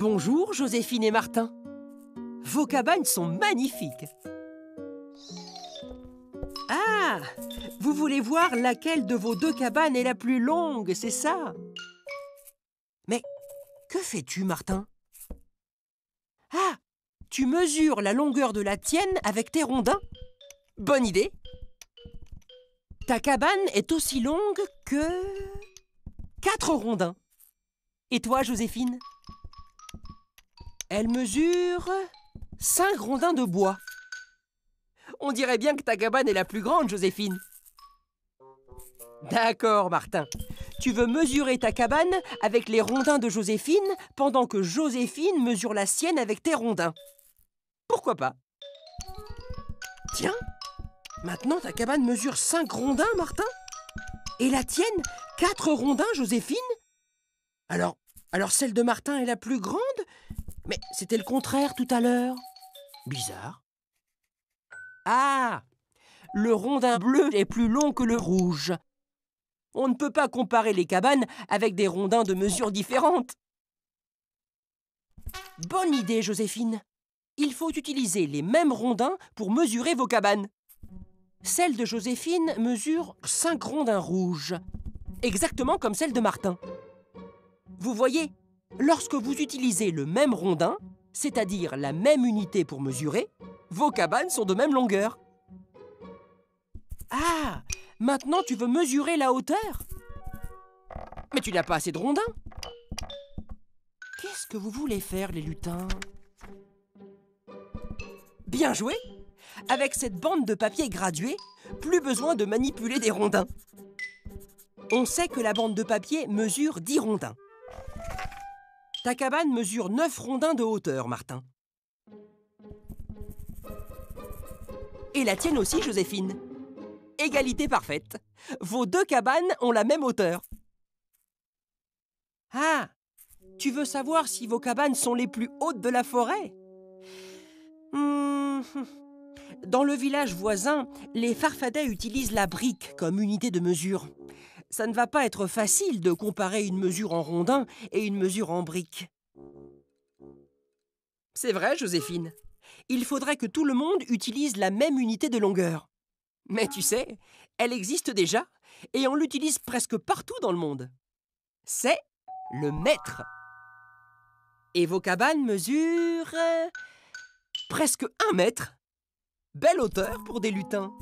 Bonjour, Joséphine et Martin. Vos cabanes sont magnifiques. Ah, vous voulez voir laquelle de vos deux cabanes est la plus longue, c'est ça? Mais que fais-tu, Martin? Ah, tu mesures la longueur de la tienne avec tes rondins? Bonne idée. Ta cabane est aussi longue que 4 rondins. Et toi, Joséphine? Elle mesure 5 rondins de bois. On dirait bien que ta cabane est la plus grande, Joséphine. D'accord, Martin. Tu veux mesurer ta cabane avec les rondins de Joséphine pendant que Joséphine mesure la sienne avec tes rondins. Pourquoi pas? Tiens, maintenant ta cabane mesure 5 rondins, Martin. Et la tienne, 4 rondins, Joséphine. Alors celle de Martin est la plus grande? Mais c'était le contraire tout à l'heure. Bizarre. Ah! Le rondin bleu est plus long que le rouge. On ne peut pas comparer les cabanes avec des rondins de mesures différentes. Bonne idée, Joséphine. Il faut utiliser les mêmes rondins pour mesurer vos cabanes. Celle de Joséphine mesure 5 rondins rouges, exactement comme celle de Martin. Vous voyez, lorsque vous utilisez le même rondin, c'est-à-dire la même unité pour mesurer, vos cabanes sont de même longueur. Ah, maintenant tu veux mesurer la hauteur? Mais tu n'as pas assez de rondins. Qu'est-ce que vous voulez faire, les lutins? Bien joué! Avec cette bande de papier graduée, plus besoin de manipuler des rondins. On sait que la bande de papier mesure 10 rondins. Ta cabane mesure 9 rondins de hauteur, Martin. Et la tienne aussi, Joséphine. Égalité parfaite. Vos deux cabanes ont la même hauteur. Ah, tu veux savoir si vos cabanes sont les plus hautes de la forêt? Dans le village voisin, les Farfadets utilisent la brique comme unité de mesure. Ça ne va pas être facile de comparer une mesure en rondin et une mesure en brique. C'est vrai, Joséphine. Il faudrait que tout le monde utilise la même unité de longueur. Mais tu sais, elle existe déjà et on l'utilise presque partout dans le monde. C'est le mètre. Et vos cabanes mesurent presque 1 mètre. Belle hauteur pour des lutins.